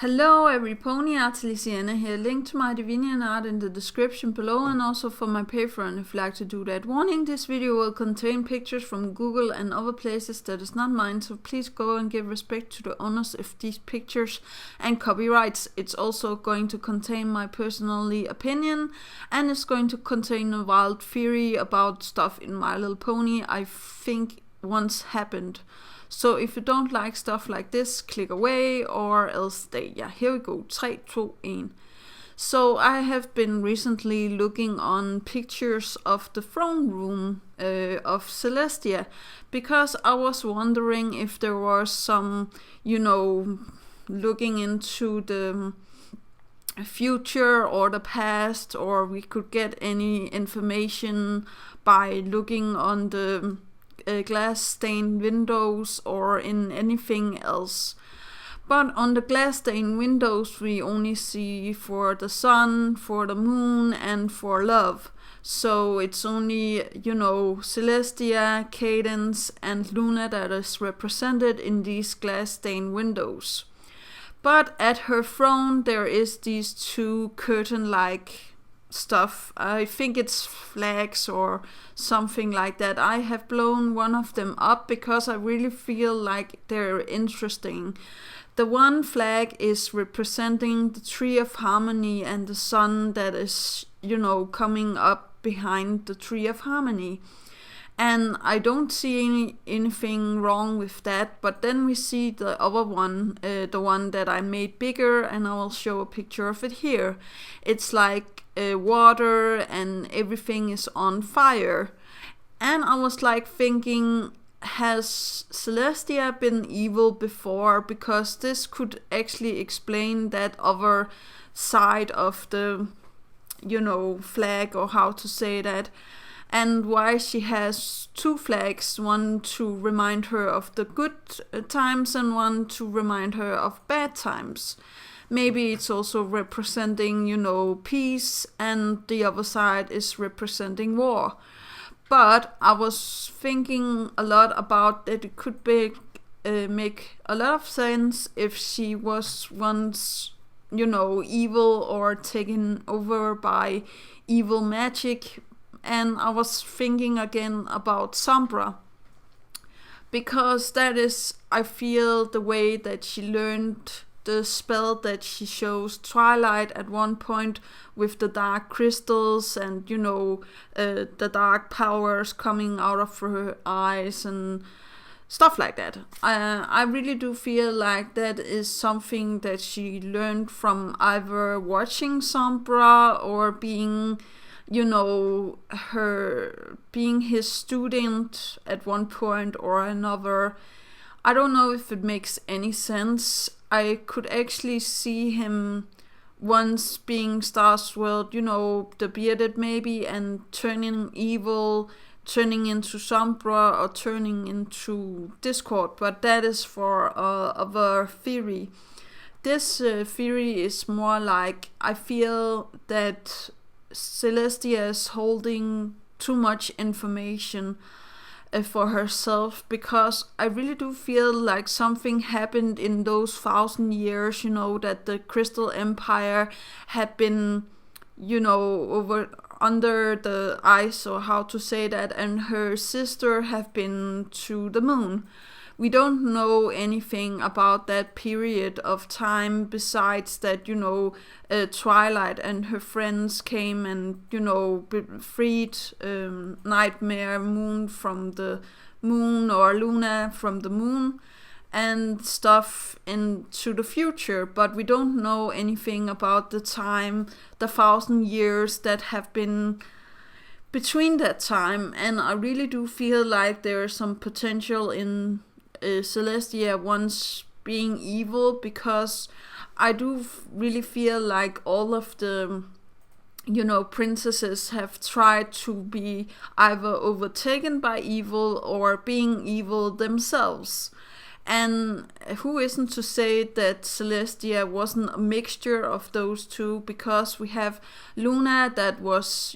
Hello every pony, Celestias here. Link to my Divinian art in the description below and also for my Patreon if you'd like to do that. Warning, this video will contain pictures from Google and other places that is not mine, so please go and give respect to the owners of these pictures and copyrights. It's also going to contain my personal opinion and it's going to contain a wild theory about stuff in My Little Pony I think once happened. So if you don't like stuff like this, click away or else stay. Yeah, here we go. 3, 2, 1. So I have been recently looking on pictures of the throne room of Celestia because I was wondering if there was some, looking into the future or the past, or we could get any information by looking on the glass stained windows or in anything else. But on the glass stained windows we only see for the sun, for the moon and for love. So it's only, Celestia, Candens and Luna that is represented in these glass stained windows. But at her throne there is these two curtain like stuff. I think it's flags or something like that. I have blown one of them up because I really feel like they're interesting. The one flag is representing the tree of harmony and the sun that is, coming up behind the tree of harmony. And I don't see anything wrong with that. But then we see the other one, the one that I made bigger, and I will show a picture of it here. It's like water and everything is on fire. And I was like thinking, has Celestia been evil before? Because this could actually explain that other side of the, flag, or how to say that. And why she has two flags, one to remind her of the good times and one to remind her of bad times. Maybe it's also representing, peace, and the other side is representing war. But I was thinking a lot about that it could make a lot of sense if she was once, evil or taken over by evil magic. And I was thinking again about Sombra, because that is, I feel, the way that she learned the spell that she shows Twilight at one point with the dark crystals and, the dark powers coming out of her eyes and stuff like that. I really do feel like that is something that she learned from either watching Sombra or being, her being his student at one point or another. I don't know if it makes any sense. I could actually see him once being Starsworld, the bearded maybe, and turning evil, turning into Sombra or turning into Discord, but that is for other theory. This theory is more like, I feel that Celestia is holding too much information for herself, because I really do feel like something happened in those 1,000 years, that the Crystal Empire had been, over under the ice, or how to say that, and her sister have been to the moon. We don't know anything about that period of time besides that, Twilight and her friends came and, freed Nightmare Moon from the moon, or Luna from the moon, and stuff into the future. But we don't know anything about the time, the 1,000 years that have been between that time. And I really do feel like there is some potential in Celestia once being evil, because I do really feel like all of the princesses have tried to be either overtaken by evil or being evil themselves. And who isn't to say that Celestia wasn't a mixture of those two, because we have Luna that was,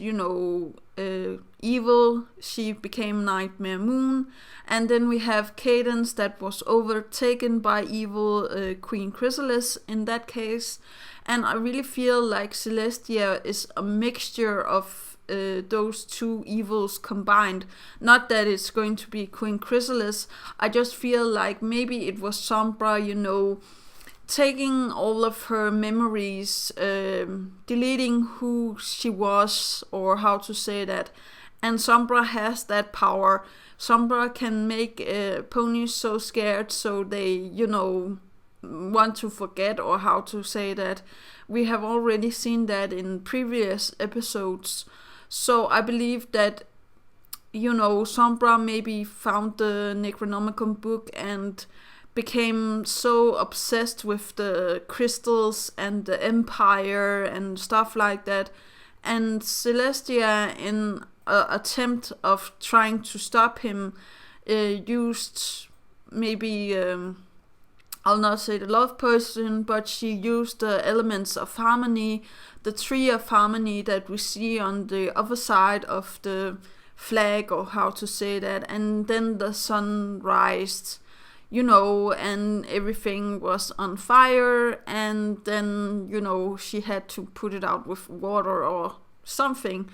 evil, she became Nightmare Moon, and then we have Candens that was overtaken by evil Queen Chrysalis in that case. And I really feel like Celestia is a mixture of those two evils combined. Not that it's going to be Queen Chrysalis. I just feel like maybe it was Sombra, taking all of her memories, deleting who she was, or how to say that. And Sombra has that power. Sombra can make ponies so scared so they, want to forget, or how to say that. We have already seen that in previous episodes. So I believe that, Sombra maybe found the Necronomicon book and became so obsessed with the crystals and the Empire and stuff like that. And Celestia, in an attempt of trying to stop him, used maybe... I'll not say the love person, but she used the elements of harmony, the tree of harmony that we see on the other side of the flag, or how to say that. And then the sun rised, and everything was on fire. And then, she had to put it out with water or something.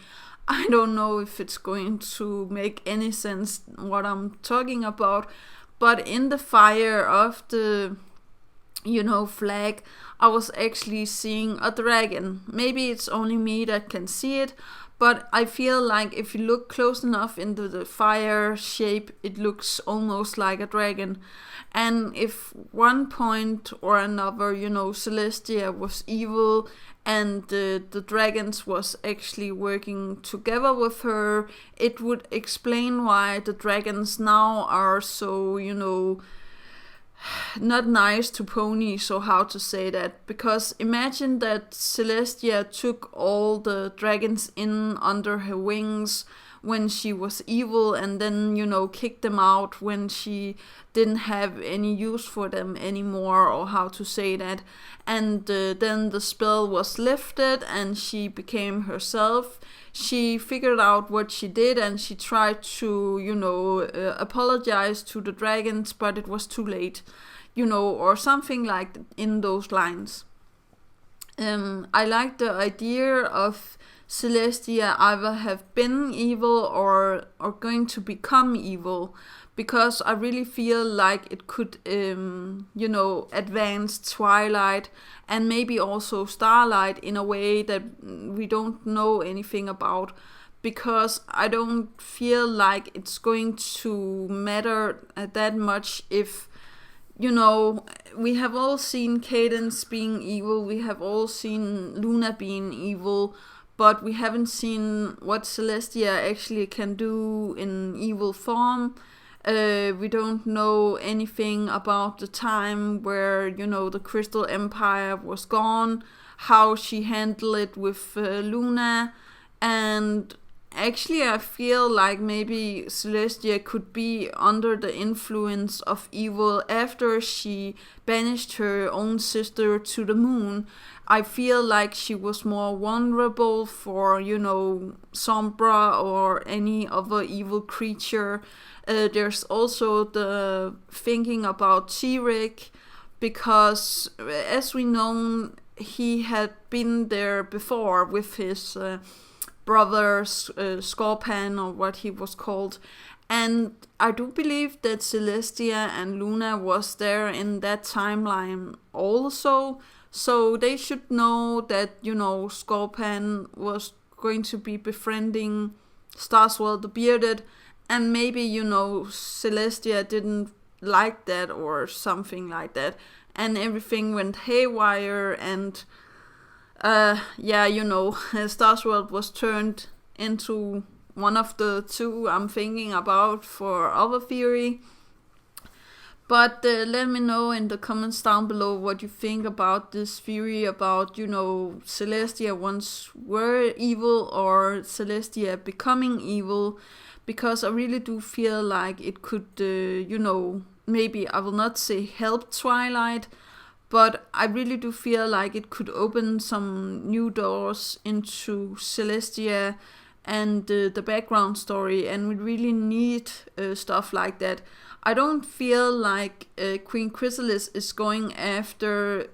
I don't know if it's going to make any sense what I'm talking about. But in the fire of the, flag, I was actually seeing a dragon. Maybe it's only me that can see it, but I feel like if you look close enough into the fire shape, it looks almost like a dragon. And if one point or another, Celestia was evil and the dragons was actually working together with her, it would explain why the dragons now are so, not nice to ponies, or how to say that. Because imagine that Celestia took all the dragons in under her wings when she was evil, and then, kicked them out when she didn't have any use for them anymore, or how to say that. And then the spell was lifted and she became herself. She figured out what she did and she tried to, apologize to the dragons, but it was too late, or something like in those lines. I like the idea of Celestia either have been evil or going to become evil, because I really feel like it could, advance Twilight and maybe also Starlight in a way that we don't know anything about. Because I don't feel like it's going to matter that much if, we have all seen Candens being evil, we have all seen Luna being evil, but we haven't seen what Celestia actually can do in evil form. We don't know anything about the time where, the Crystal Empire was gone, how she handled it with Luna. And actually I feel like maybe Celestia could be under the influence of evil after she banished her own sister to the moon. I feel like she was more vulnerable for, Sombra or any other evil creature. There's also the thinking about T-Rick, because as we know, he had been there before with his brother Scorpan, or what he was called. And I do believe that Celestia and Luna was there in that timeline also. So they should know that, Scorpan was going to be befriending Starswell the Bearded. And maybe, Celestia didn't like that or something like that. And everything went haywire and, Starswell was turned into one of the two I'm thinking about for our theory. But let me know in the comments down below what you think about this theory about, Celestia once were evil or Celestia becoming evil. Because I really do feel like it could, maybe I will not say help Twilight, but I really do feel like it could open some new doors into Celestia and the background story, and we really need stuff like that. I don't feel like Queen Chrysalis is going after,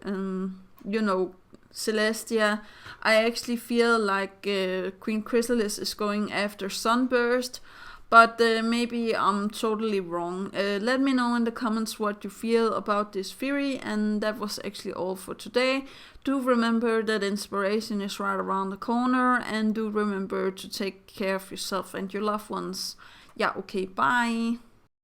Celestia. I actually feel like Queen Chrysalis is going after Sunburst, but maybe I'm totally wrong. Let me know in the comments what you feel about this theory, and that was actually all for today. Do remember that inspiration is right around the corner, and do remember to take care of yourself and your loved ones. Yeah, okay, bye.